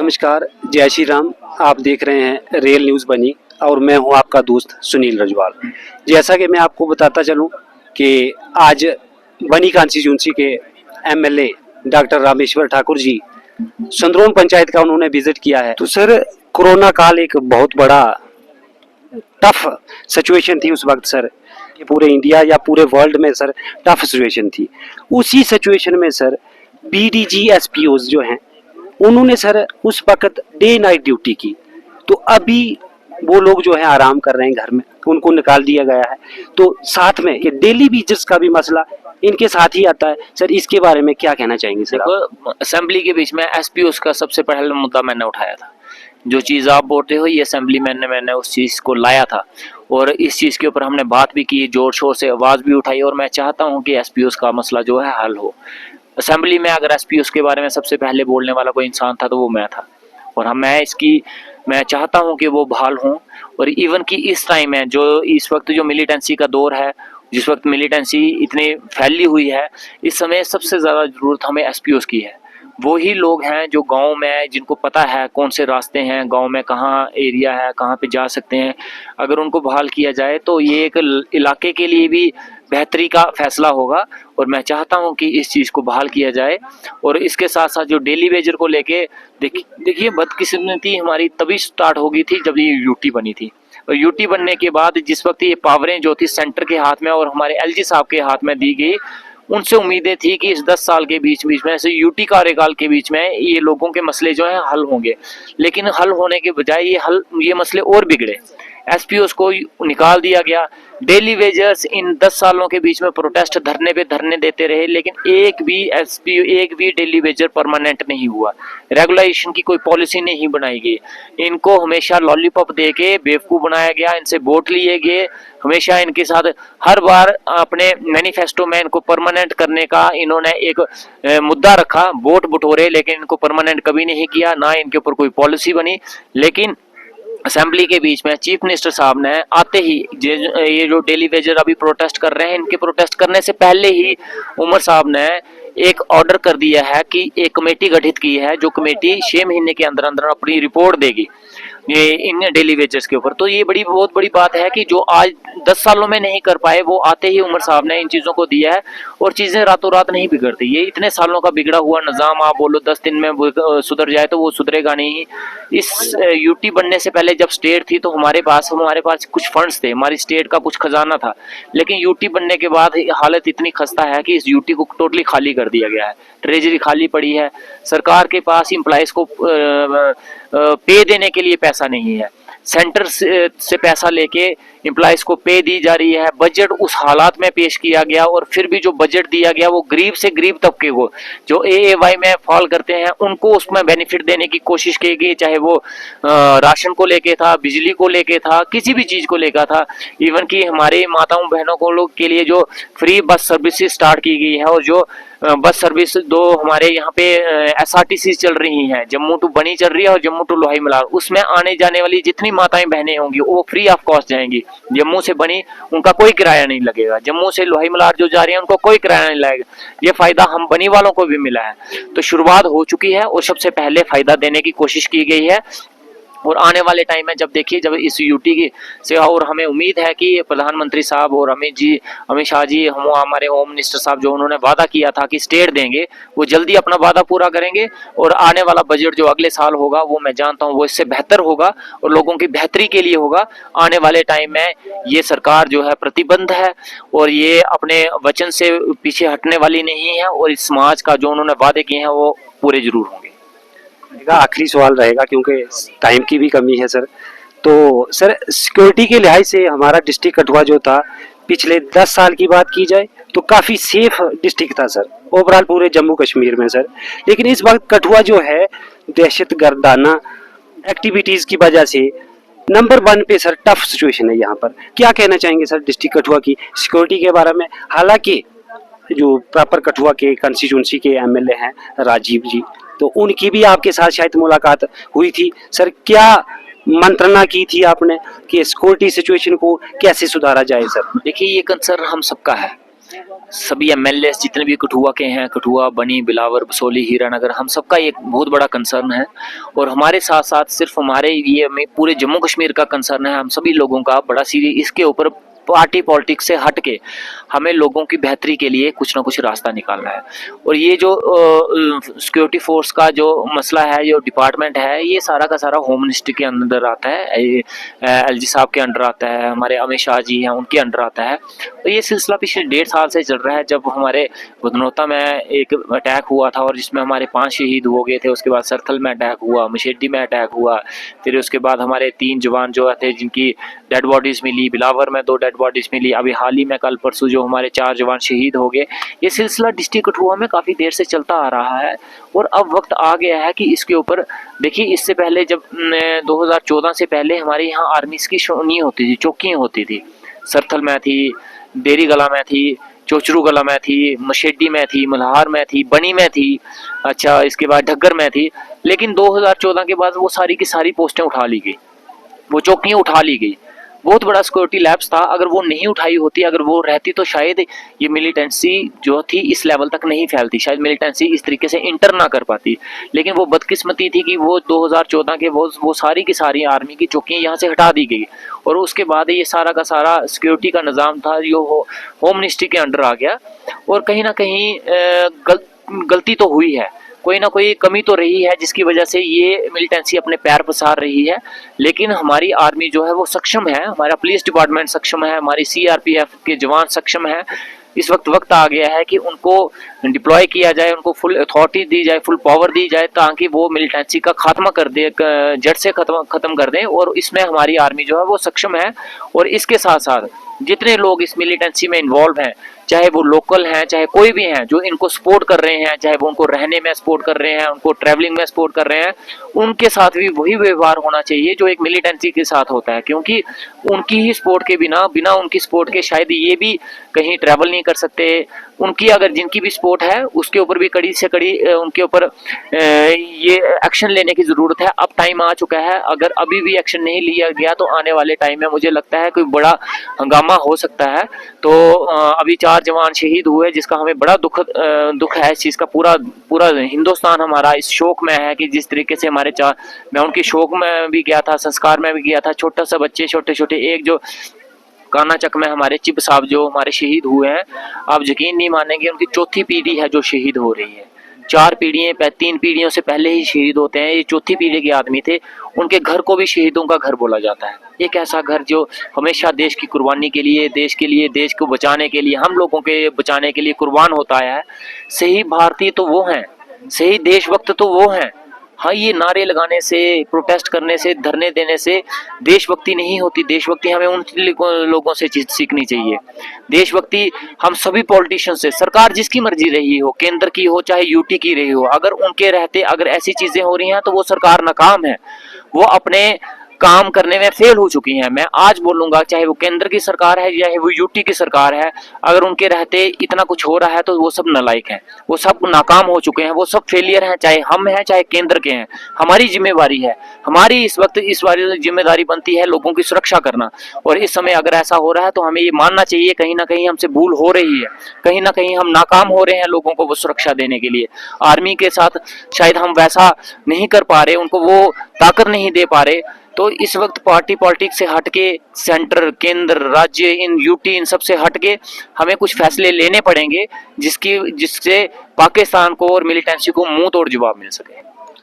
नमस्कार, जय श्री राम। आप देख रहे हैं रियल न्यूज़ बनी और मैं हूं आपका दोस्त सुनील रजवाल। जैसा कि मैं आपको बताता चलूं कि आज बनी कॉन्स्टिट्यूंसी के एमएलए डॉक्टर रामेश्वर ठाकुर जी संद्रोन पंचायत का उन्होंने विजिट किया है। तो सर, कोरोना काल एक बहुत बड़ा टफ सिचुएशन थी उस वक्त सर, पूरे इंडिया या पूरे वर्ल्ड में सर टफ सिचुएशन थी। उसी सिचुएशन में सर बीडीजी एसपीओज जो हैं उन्होंने सर उस वक्त डे नाइट ड्यूटी की। तो अभी वो लोग जो है आराम कर रहे हैं घर में, उनको निकाल दिया गया है। तो साथ में कि डेली वेजेस का भी मसला इनके साथ ही आता है। सर, इसके बारे में क्या कहना चाहेंगे सर? असेंबली के बीच में एसपीओस का सबसे पहला मुद्दा मैंने उठाया था। जो चीज़ आप बोलते हो ये असेंबली में मैंने उस चीज़ को लाया था और इस चीज़ के ऊपर हमने बात भी की, जोर शोर से आवाज़ भी उठाई और मैं चाहता हूँ कि एसपीओस का मसला जो है हल हो। असेंबली में अगर एसपीओस के बारे में सबसे पहले बोलने वाला कोई इंसान था तो वो मैं था और मैं चाहता हूँ कि वो बहाल हों। और इवन कि इस टाइम है जो इस वक्त जो मिलिटेंसी का दौर है, जिस वक्त मिलिटेंसी इतनी फैली हुई है, इस समय सबसे ज़्यादा ज़रूरत हमें एसपीओस की है। वो ही लोग हैं जो गांव में, जिनको पता है कौन से रास्ते हैं गांव में, कहाँ एरिया है, कहाँ पे जा सकते हैं। अगर उनको बहाल किया जाए तो ये एक इलाके के लिए भी बेहतरी का फैसला होगा और मैं चाहता हूं कि इस चीज़ को बहाल किया जाए। और इसके साथ साथ जो डेली वेजर को लेके देखिए बदकिस्मती हमारी तभी स्टार्ट होगी थी जब ये यूटी बनी थी। और यूटी बनने के बाद जिस वक्त ये पावरें जो थी सेंटर के हाथ में और हमारे एलजी साहब के हाथ में दी गई, उनसे उम्मीदें थी कि इस 10 साल के बीच में ऐसे यूटी कार्यकाल के बीच में ये लोगों के मसले जो हैं हल होंगे। लेकिन हल होने के बजाय ये मसले और बिगड़े। एसपीओस को निकाल दिया गया। डेली वेजर्स इन 10 सालों के बीच में प्रोटेस्ट धरने पे धरने देते रहे, लेकिन एक भी डेली वेजर परमानेंट नहीं हुआ। रेगुलेशन की कोई पॉलिसी नहीं बनाई गई। इनको हमेशा लॉलीपॉप दे के बेवकूफ़ बनाया गया, इनसे वोट लिए गए। हमेशा इनके साथ हर बार अपने मैनिफेस्टो में इनको परमानेंट करने का इन्होंने एक मुद्दा रखा, वोट बटोरे, लेकिन इनको परमानेंट कभी नहीं किया, ना इनके ऊपर कोई पॉलिसी बनी। लेकिन असेंबली के बीच में चीफ मिनिस्टर साहब ने आते ही ये जो डेली वेजर अभी प्रोटेस्ट कर रहे हैं, इनके प्रोटेस्ट करने से पहले ही उमर साहब ने एक ऑर्डर कर दिया है कि एक कमेटी गठित की है, जो कमेटी 6 महीने के अंदर अंदर अपनी रिपोर्ट देगी ये इन डेली वेजर्स के ऊपर। तो ये बहुत बड़ी बात है कि जो आज 10 सालों में नहीं कर पाए, वो आते ही उमर साहब ने इन चीज़ों को दिया है और चीज़ें रातों रात नहीं बिगड़ती। ये इतने सालों का बिगड़ा हुआ निज़ाम आप बोलो 10 दिन में सुधर जाए तो वो सुधरेगा नहीं। इस यूटी बनने से पहले जब स्टेट थी तो हमारे पास कुछ फंड्स थे, हमारी स्टेट का कुछ खजाना था। लेकिन यूटी बनने के बाद हालत इतनी खस्ता है कि इस यूटी को टोटली खाली कर दिया गया है। ट्रेजरी खाली पड़ी है, सरकार के पास एम्प्लॉइज को पे देने के लिए पैसा नहीं है। सेंटर से पैसा लेके एम्प्लॉइज को पे दी जा रही है। बजट उस हालात में पेश किया गया और फिर भी जो बजट दिया गया वो गरीब से गरीब तबके को, जो एएवाई में फॉल करते हैं, उनको उसमें बेनिफिट देने की कोशिश की गई। चाहे वो राशन को लेके था, बिजली को लेके था, किसी भी चीज़ को लेकर था। इवन कि हमारे माताओं बहनों को लोग के लिए जो फ्री बस सर्विसेज स्टार्ट की गई है और जो बस सर्विस दो हमारे यहाँ पे एसआरटीसी चल रही हैं, जम्मू टू बनी चल रही है और जम्मू टू लोहाई मलार, उसमें आने जाने वाली जितनी माताएं बहनें होंगी वो फ्री ऑफ कॉस्ट जाएंगी। जम्मू से बनी उनका कोई किराया नहीं लगेगा, जम्मू से लोहाई मलार जो जा रही है उनको कोई किराया नहीं लगेगा। ये फायदा हम बनी वालों को भी मिला है। तो शुरुआत हो चुकी है और सबसे पहले फायदा देने की कोशिश की गई है। और आने वाले टाइम में जब देखिए जब इस यूटी की से, और हमें उम्मीद है कि प्रधानमंत्री साहब और अमित शाह जी, हमारे होम मिनिस्टर साहब, जो उन्होंने वादा किया था कि स्टेट देंगे, वो जल्दी अपना वादा पूरा करेंगे। और आने वाला बजट जो अगले साल होगा वो मैं जानता हूँ वो इससे बेहतर होगा और लोगों की बेहतरी के लिए होगा। आने वाले टाइम में ये सरकार जो है प्रतिबद्ध है और ये अपने वचन से पीछे हटने वाली नहीं है और इस समाज का जो उन्होंने वादे किए हैं वो पूरे जरूर होंगे। आखिरी सवाल रहेगा क्योंकि टाइम की भी कमी है सर। तो सर, सिक्योरिटी के लिहाज से हमारा डिस्ट्रिक्ट कठुआ जो था, पिछले 10 साल की बात की जाए तो काफ़ी सेफ डिस्ट्रिक्ट था सर, ओवरऑल पूरे जम्मू कश्मीर में सर। लेकिन इस वक्त कठुआ जो है दहशत गर्दाना एक्टिविटीज़ की वजह से नंबर 1 पे सर टफ सिचुएशन है यहाँ पर। क्या कहना चाहेंगे सर डिस्ट्रिक्ट कठुआ की सिक्योरिटी के बारे में? हालांकि जो प्रॉपर कठुआ के कंस्टिट्यूंसी के एमएलए हैं राजीव जी, तो उनकी भी आपके साथ शायद मुलाकात हुई थी सर। क्या मंत्रणा की थी आपने कि सिक्योरिटी सिचुएशन को कैसे सुधारा जाए सर? देखिए ये कंसर्न हम सबका है सभी एमएलए जितने भी कठुआ के हैं, कठुआ, बनी, बिलावर, बसोली, हीरानगर, हम सबका एक बहुत बड़ा कंसर्न है। और हमारे साथ साथ सिर्फ हमारे ये में पूरे जम्मू कश्मीर का कंसर्न है, हम सभी लोगों का बड़ा सीरियस इसके ऊपर पार्टी पॉलिटिक्स से हट के हमें लोगों की बेहतरी के लिए कुछ ना कुछ रास्ता निकालना है। और ये जो सिक्योरिटी फोर्स का जो मसला है, जो डिपार्टमेंट है, ये सारा का सारा होम मिनिस्ट्री के अंदर आता है, एलजी साहब के अंडर आता है, हमारे अमित शाह जी हैं उनके अंडर आता है। तो ये सिलसिला पिछले 1.5 साल से चल रहा है। जब हमारे बदनौता में एक अटैक हुआ था और जिसमें हमारे 5 शहीद हो गए थे, उसके बाद सरथल में अटैक हुआ, मशेडी में अटैक हुआ, फिर उसके बाद हमारे 3 जवान जो थे जिनकी डेड बॉडीज मिली, बिलावर में 2 डेड बॉडीज मिली, अभी हाल ही में कल परसों जो हमारे 4 जवान शहीद हो गए। ये सिलसिला डिस्ट्रिक्ट कठुआ में काफ़ी देर से चलता आ रहा है और अब वक्त आ गया है कि इसके ऊपर देखिए, इससे पहले जब 2014 से पहले हमारे यहाँ आर्मीज की नहीं होती थी, चौकियाँ होती थी, सरथल में थी, देरी गला में थी, चोचरू गला में थी, मशेडी में थी, मल्हार में थी, बनी में थी, अच्छा इसके बाद ढग्गर में थी। लेकिन 2014 के बाद वो सारी की सारी पोस्टें उठा ली गई, वो चौकियाँ उठा ली गई। बहुत बड़ा सिक्योरिटी लैप्स था। अगर वो नहीं उठाई होती, अगर वो रहती, तो शायद ये मिलिटेंसी जो थी इस लेवल तक नहीं फैलती, शायद मिलिटेंसी इस तरीके से इंटर ना कर पाती। लेकिन वो बदकिस्मती थी कि वो 2014 के वो सारी की सारी आर्मी की चौकियाँ यहाँ से हटा दी गई और उसके बाद ये सारा का सारा सिक्योरिटी का निज़ाम था जो होम मिनिस्ट्री के अंडर आ गया। और कहीं ना कहीं गलती तो हुई है, कोई ना कोई कमी तो रही है जिसकी वजह से ये मिलिटेंसी अपने पैर पसार रही है। लेकिन हमारी आर्मी जो है वो सक्षम है, हमारा पुलिस डिपार्टमेंट सक्षम है, हमारी सीआरपीएफ के जवान सक्षम है। इस वक्त आ गया है कि उनको डिप्लॉय किया जाए, उनको फुल अथॉरिटी दी जाए, फुल पावर दी जाए, ताकि वो मिलिटेंसी का खात्मा कर दे, जड़ से खत्म कर दें। और इसमें हमारी आर्मी जो है वो सक्षम है। और इसके साथ साथ जितने लोग इस मिलिटेंसी में इन्वॉल्व हैं, चाहे वो लोकल हैं, चाहे कोई भी हैं, जो इनको सपोर्ट कर रहे हैं, चाहे वो उनको रहने में सपोर्ट कर रहे हैं, उनको ट्रैवलिंग में सपोर्ट कर रहे हैं, उनके साथ भी वही व्यवहार होना चाहिए जो एक मिलिटेंसी के साथ होता है। क्योंकि उनकी ही सपोर्ट के बिना उनकी सपोर्ट के शायद ये भी कहीं ट्रैवल नहीं कर सकते। उनकी अगर जिनकी भी सपोर्ट है उसके ऊपर भी कड़ी से कड़ी उनके ऊपर ये एक्शन लेने की ज़रूरत है। अब टाइम आ चुका है, अगर अभी भी एक्शन नहीं लिया गया तो आने वाले टाइम में मुझे लगता है कोई बड़ा हंगामा हो सकता है। तो अभी 4 जवान शहीद हुए जिसका हमें बड़ा दुख है। इस चीज़ का पूरा हिंदुस्तान हमारा इस शोक में है कि जिस तरीके से मैं उनकी शोक में भी गया था, संस्कार में भी गया था। छोटा सा बच्चे, छोटे छोटे, एक जो काना चक में हमारे चिब साहब जो हमारे शहीद हुए हैं, आप यकीन नहीं मानेंगे, उनकी 4थी पीढ़ी है जो शहीद हो रही है। 3 पीढ़ियों से पहले ही शहीद होते हैं। ये 4थी पीढ़ी के आदमी थे, उनके घर को भी शहीदों का घर बोला जाता है। एक ऐसा घर जो हमेशा देश की कुर्बानी के लिए, देश के लिए, देश को बचाने के लिए, हम लोगों के बचाने के लिए कुर्बान होता है। सही भारतीय तो वो हैं, सही देशभक्त तो वो हैं। हाँ, ये नारे लगाने से, प्रोटेस्ट करने से, धरने देने से देशभक्ति नहीं होती। देशभक्ति हमें उन लोगों से सीखनी चाहिए। देशभक्ति हम सभी पॉलिटिशियन से, सरकार जिसकी मर्जी रही हो, केंद्र की हो चाहे यूटी की रही हो, अगर उनके रहते अगर ऐसी चीजें हो रही हैं तो वो सरकार नाकाम है, वो अपने काम करने में फेल हो चुकी हैं। मैं आज बोलूंगा, चाहे वो केंद्र की सरकार है चाहे वो यूटी की सरकार है, अगर उनके रहते इतना कुछ हो रहा है तो वो सब नालायक हैं, वो सब नाकाम हो चुके हैं, वो सब फेलियर हैं। चाहे हम हैं चाहे केंद्र के हैं, हमारी जिम्मेवारी है, हमारी इस वक्त इस बार जिम्मेदारी बनती है लोगों की सुरक्षा करना। और इस समय अगर ऐसा हो रहा है तो हमें ये मानना चाहिए कहीं ना कहीं हमसे भूल हो रही है, कहीं ना कहीं हम नाकाम हो रहे हैं लोगों को वो सुरक्षा देने के लिए। आर्मी के साथ शायद हम वैसा नहीं कर पा रहे, उनको वो ताकत नहीं दे पा रहे। तो इस वक्त पार्टी पॉलिटिक्स से हटके, सेंटर, केंद्र, राज्य, इन यूटी, इन सब से हटके हमें कुछ फैसले लेने पड़ेंगे जिससे पाकिस्तान को और मिलिटेंसी को मुंह तोड़ जवाब मिल सके।